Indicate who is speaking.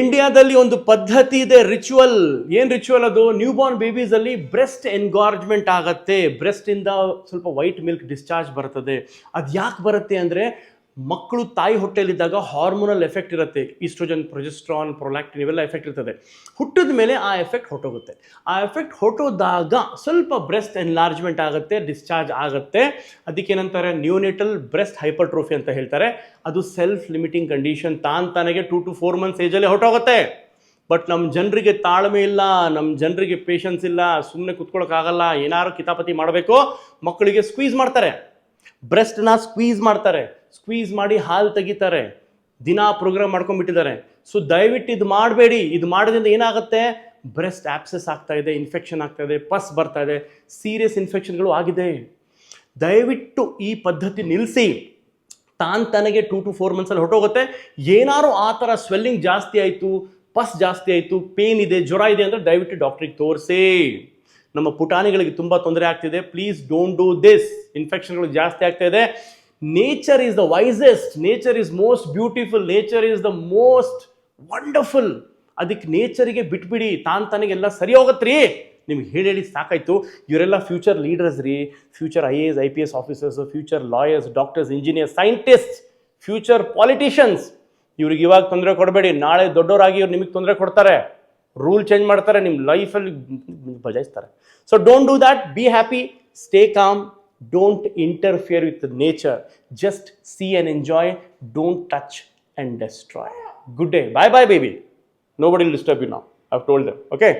Speaker 1: ಇಂಡಿಯಾದಲ್ಲಿ ಒಂದು ಪದ್ಧತಿ ಇದೆ, ರಿಚುವಲ್. ಏನು ರಿಚುವಲ್ ಅದು? ನ್ಯೂ ಬಾರ್ನ್ ಬೇಬೀಸಲ್ಲಿ ಬ್ರೆಸ್ಟ್ ಎನ್ಗಾರ್ಜ್ಮೆಂಟ್ ಆಗುತ್ತೆ, ಬ್ರೆಸ್ಟಿಂದ ಸ್ವಲ್ಪ ವೈಟ್ ಮಿಲ್ಕ್ ಡಿಸ್ಚಾರ್ಜ್ ಬರ್ತದೆ. ಅದು ಯಾಕೆ ಬರುತ್ತೆ ಅಂದರೆ, ಮಕ್ಕಳು ತಾಯಿ ಹೊಟ್ಟೆಯಲ್ಲಿದ್ದಾಗ ಹಾರ್ಮೋನಲ್ ಎಫೆಕ್ಟ್ ಇರುತ್ತೆ, ಈಸ್ಟ್ರೋಜನ್, ಪ್ರೊಜೆಸ್ಟ್ರಾನ್, ಪ್ರೊಲ್ಯಾಕ್ಟಿನ್ ಇವೆಲ್ಲ ಎಫೆಕ್ಟ್ ಇರ್ತದೆ. ಹುಟ್ಟಿದ ಮೇಲೆ ಆ ಎಫೆಕ್ಟ್ ಹೊಟ್ಟೋಗುತ್ತೆ. ಆ ಎಫೆಕ್ಟ್ ಹೊಟ್ಟೋದಾಗ ಸ್ವಲ್ಪ ಬ್ರೆಸ್ಟ್ ಎನ್ಲಾರ್ಜ್ಮೆಂಟ್ ಆಗುತ್ತೆ, ಡಿಸ್ಚಾರ್ಜ್ ಆಗುತ್ತೆ. ಅದಕ್ಕೇನಂತಾರೆ, ನ್ಯೂನೇಟಲ್ ಬ್ರೆಸ್ಟ್ ಹೈಪರ್ಟ್ರೋಫಿ ಅಂತ ಹೇಳ್ತಾರೆ. ಅದು ಸೆಲ್ಫ್ ಲಿಮಿಟಿಂಗ್ ಕಂಡೀಷನ್. ತಾನಾಗೆ 2 to 4 months ಏಜಲ್ಲಿ ಹೊಟ್ಟೋಗುತ್ತೆ. ಬಟ್ ನಮ್ಮ ಜನರಿಗೆ ತಾಳ್ಮೆ ಇಲ್ಲ, ನಮ್ಮ ಜನರಿಗೆ ಪೇಷನ್ಸ್ ಇಲ್ಲ, ಸುಮ್ಮನೆ ಕುತ್ಕೊಳ್ಳೋಕ್ಕಾಗಲ್ಲ, ಏನಾದ್ರು ಕಿತಾಪತಿ ಮಾಡಬೇಕು. ಮಕ್ಕಳಿಗೆ ಸ್ಕ್ವೀಸ್ ಮಾಡ್ತಾರೆ, ಬ್ರೆಸ್ಟ್ನ ಸ್ಕ್ವೀಸ್ ಮಾಡ್ತಾರೆ, ಸ್ಕ್ವೀಸ್ ಮಾಡಿ ಹಾಲು ತೆಗಿತಾರೆ, ದಿನ ಪ್ರೋಗ್ರಾಮ್ ಮಾಡ್ಕೊಂಡ್ಬಿಟ್ಟಿದ್ದಾರೆ. ಸೊ ದಯವಿಟ್ಟು ಇದು ಮಾಡಬೇಡಿ. ಇದು ಮಾಡೋದ್ರಿಂದ ಏನಾಗುತ್ತೆ, ಬ್ರೆಸ್ಟ್ ಆಪ್ಸೆಸ್ ಆಗ್ತಾ ಇದೆ, ಇನ್ಫೆಕ್ಷನ್ ಆಗ್ತಾ ಇದೆ, ಪಸ್ ಬರ್ತಾ ಇದೆ, ಸೀರಿಯಸ್ ಇನ್ಫೆಕ್ಷನ್ಗಳು ಆಗಿದೆ. ದಯವಿಟ್ಟು ಈ ಪದ್ಧತಿ ನಿಲ್ಲಿಸಿ. ತನಗೆ 2 to 4 months ಹೊಟ್ಟೋಗುತ್ತೆ. ಏನಾರು ಆ ಥರ ಸ್ವೆಲ್ಲಿಂಗ್ ಜಾಸ್ತಿ ಆಯಿತು, ಪಸ್ ಜಾಸ್ತಿ ಆಯಿತು, ಪೇನ್ ಇದೆ, ಜ್ವರ ಇದೆ ಅಂದರೆ ದಯವಿಟ್ಟು ಡಾಕ್ಟ್ರಿಗೆ ತೋರಿಸಿ. ನಮ್ಮ ಪುಟಾಣಿಗಳಿಗೆ ತುಂಬ ತೊಂದರೆ ಆಗ್ತಿದೆ. Please don't do this. ಇನ್ಫೆಕ್ಷನ್ಗಳು ಜಾಸ್ತಿ ಆಗ್ತಾ ಇದೆ. Nature is the wisest, nature is most beautiful, nature is the most wonderful. ಅದಕ್ಕೆ ನೇಚರಿಗೆ ಬಿಟ್ಬಿಡಿ, ತನಗೆಲ್ಲ ಸರಿ ಹೋಗತ್ರಿ. ನಿಮ್ಗೆ ಹೇಳಿ ಸಾಕಾಯ್ತು. ಇವರೆಲ್ಲ ಫ್ಯೂಚರ್ ಲೀಡರ್ಸ್ ರೀ, future IAS IPS officers, future lawyers, doctors, engineers, scientist, future politicians. ಇವ್ರಿಗೆ ಇವಾಗ ತೊಂದರೆ ಕೊಡಬೇಡಿ, ನಾಳೆ ದೊಡ್ಡವರಾಗಿ ಇವ್ರು ನಿಮಗೆ ತೊಂದರೆ ಕೊಡ್ತಾರೆ, ರೂಲ್ ಚೇಂಜ್ ಮಾಡ್ತಾರೆ, ನಿಮ್ಮ ಲೈಫಲ್ಲಿ ಬಜಾಯಿಸ್ತಾರೆ. So don't do that. Be happy, stay calm, don't interfere with nature, just see and enjoy, don't touch and destroy. Good day. Bye bye baby, nobody will disturb you now. I've told them. Okay.